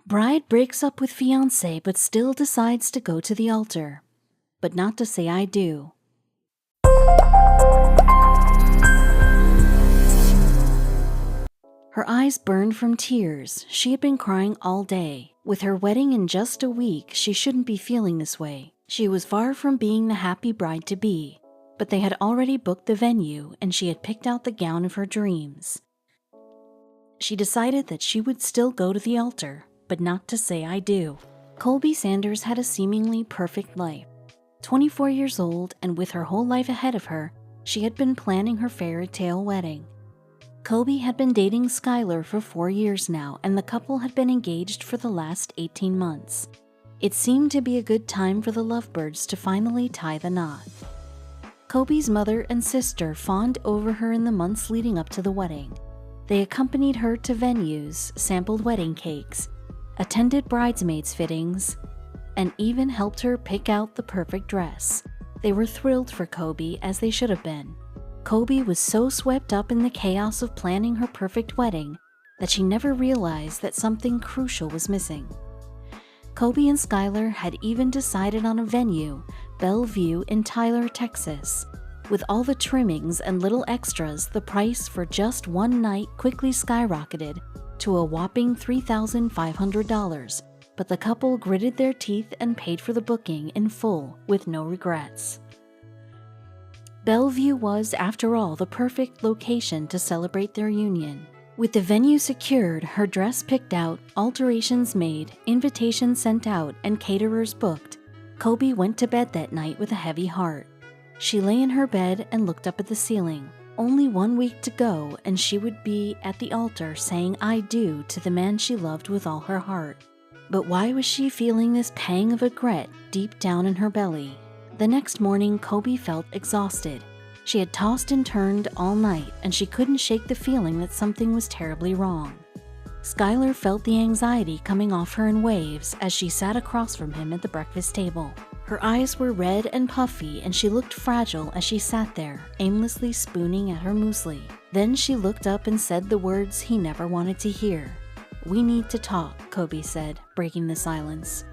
Bride breaks up with fiancé but still decides to go to the altar, but not to say I do. Her eyes burned from tears. She had been crying all day. With her wedding in just a week, she shouldn't be feeling this way. She was far from being the happy bride-to-be, but they had already booked the venue and she had picked out the gown of her dreams. She decided that she would still go to the altar, but not to say I do. Colby Sanders had a seemingly perfect life. 24 years old, and with her whole life ahead of her, she had been planning her fairy tale wedding. Colby had been dating Skylar for 4 years now, and the couple had been engaged for the last 18 months. It seemed to be a good time for the lovebirds to finally tie the knot. Colby's mother and sister fawned over her in the months leading up to the wedding. They accompanied her to venues, sampled wedding cakes, attended bridesmaids' fittings, and even helped her pick out the perfect dress. They were thrilled for Colby, as they should have been. Colby was so swept up in the chaos of planning her perfect wedding that she never realized that something crucial was missing. Colby and Skylar had even decided on a venue, Bellevue in Tyler, Texas. With all the trimmings and little extras, the price for just one night quickly skyrocketed to a whopping $3,500, but the couple gritted their teeth and paid for the booking in full with no regrets. Bellevue was, after all, the perfect location to celebrate their union. With the venue secured, her dress picked out, alterations made, invitations sent out, and caterers booked, Colby went to bed that night with a heavy heart. She lay in her bed and looked up at the ceiling. Only 1 week to go, and she would be at the altar saying I do to the man she loved with all her heart. But why was she feeling this pang of regret deep down in her belly? The next morning, Colby felt exhausted. She had tossed and turned all night, and she couldn't shake the feeling that something was terribly wrong. Skylar felt the anxiety coming off her in waves as she sat across from him at the breakfast table. Her eyes were red and puffy, and she looked fragile as she sat there, aimlessly spooning at her muesli. Then she looked up and said the words he never wanted to hear. "We need to talk," Colby said, breaking the silence.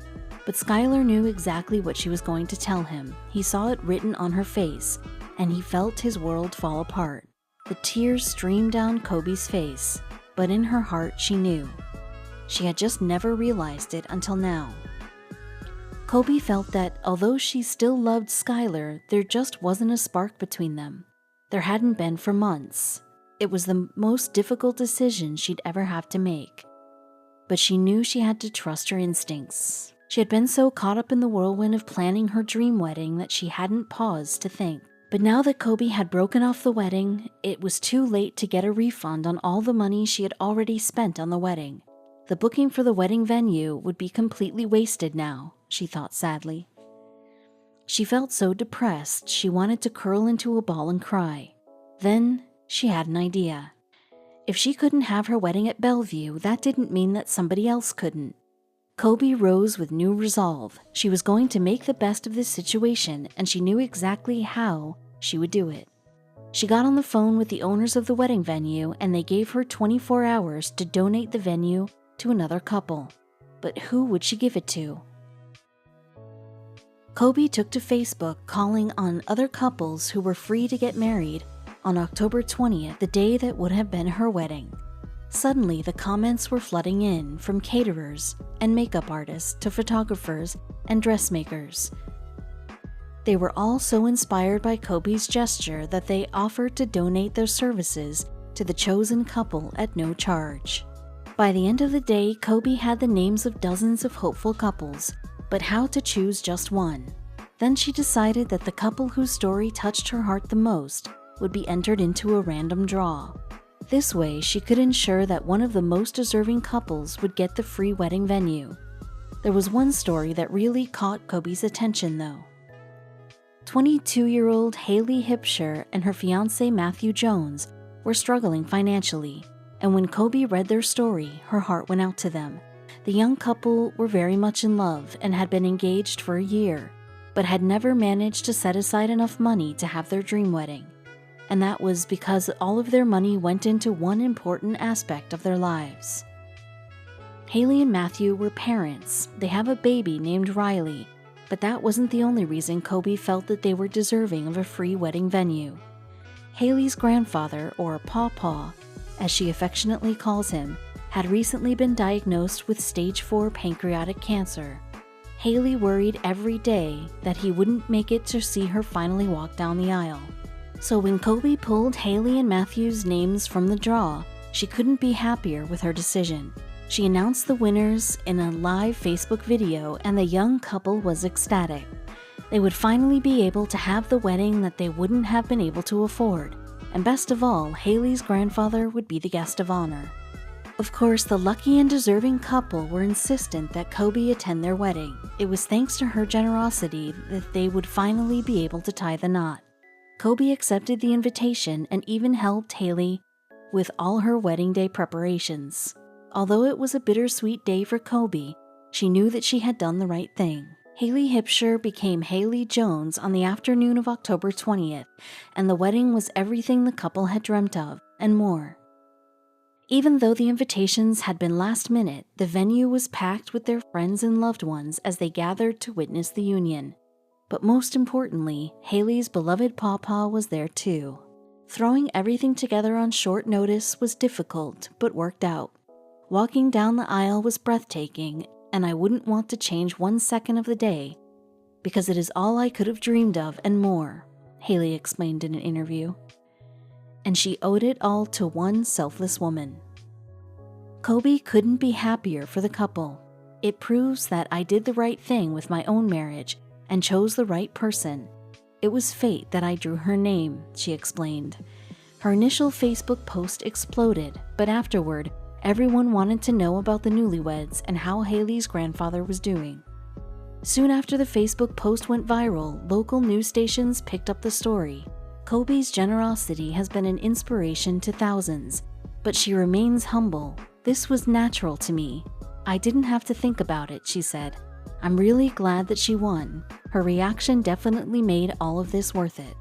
But Skylar knew exactly what she was going to tell him. He saw it written on her face, and he felt his world fall apart. The tears streamed down Colby's face, but in her heart she knew. She had just never realized it until now. Colby felt that although she still loved Skylar, there just wasn't a spark between them. There hadn't been for months. It was the most difficult decision she'd ever have to make. But she knew she had to trust her instincts. She had been so caught up in the whirlwind of planning her dream wedding that she hadn't paused to think. But now that Colby had broken off the wedding, it was too late to get a refund on all the money she had already spent on the wedding. The booking for the wedding venue would be completely wasted now, she thought sadly. She felt so depressed she wanted to curl into a ball and cry. Then she had an idea. If she couldn't have her wedding at Bellevue, that didn't mean that somebody else couldn't. Colby rose with new resolve. She was going to make the best of this situation, and she knew exactly how she would do it. She got on the phone with the owners of the wedding venue, and they gave her 24 hours to donate the venue to another couple. But who would she give it to? Colby took to Facebook, calling on other couples who were free to get married on October 20th, the day that would have been her wedding. Suddenly, the comments were flooding in, from caterers and makeup artists to photographers and dressmakers. They were all so inspired by Colby's gesture that they offered to donate their services to the chosen couple at no charge. By the end of the day, Colby had the names of dozens of hopeful couples, but how to choose just one? Then she decided that the couple whose story touched her heart the most would be entered into a random draw. This way, she could ensure that one of the most deserving couples would get the free wedding venue. There was one story that really caught Colby's attention, though. 22-year-old Haley Hipsher and her fiancé Matthew Jones were struggling financially, and when Colby read their story, her heart went out to them. The young couple were very much in love and had been engaged for a year, but had never managed to set aside enough money to have their dream wedding. And that was because all of their money went into one important aspect of their lives: Haley and Matthew were parents. They have a baby named Riley, but that wasn't the only reason Kobe felt that they were deserving of a free wedding venue. Haley's grandfather, or Pawpaw, as she affectionately calls him, had recently been diagnosed with stage 4 pancreatic cancer. Haley worried every day that he wouldn't make it to see her finally walk down the aisle. So when Kobe pulled Haley and Matthew's names from the draw, she couldn't be happier with her decision. She announced the winners in a live Facebook video, and the young couple was ecstatic. They would finally be able to have the wedding that they wouldn't have been able to afford. And best of all, Haley's grandfather would be the guest of honor. Of course, the lucky and deserving couple were insistent that Kobe attend their wedding. It was thanks to her generosity that they would finally be able to tie the knot. Kobe accepted the invitation and even helped Haley with all her wedding day preparations. Although it was a bittersweet day for Kobe, she knew that she had done the right thing. Haley Hipsher became Haley Jones on the afternoon of October 20th, and the wedding was everything the couple had dreamt of, and more. Even though the invitations had been last minute, the venue was packed with their friends and loved ones as they gathered to witness the union. But most importantly, Haley's beloved Pawpaw was there too. Throwing everything together on short notice was difficult, but worked out. Walking down the aisle was breathtaking, and I wouldn't want to change 1 second of the day, because it is all I could have dreamed of and more, Haley explained in an interview. And she owed it all to one selfless woman. Kobe couldn't be happier for the couple. It proves that I did the right thing with my own marriage and chose the right person. It was fate that I drew her name, she explained. Her initial Facebook post exploded, but afterward, everyone wanted to know about the newlyweds and how Haley's grandfather was doing. Soon after the Facebook post went viral, local news stations picked up the story. Kobe's generosity has been an inspiration to thousands, but she remains humble. This was natural to me. I didn't have to think about it, she said. I'm really glad that she won. Her reaction definitely made all of this worth it.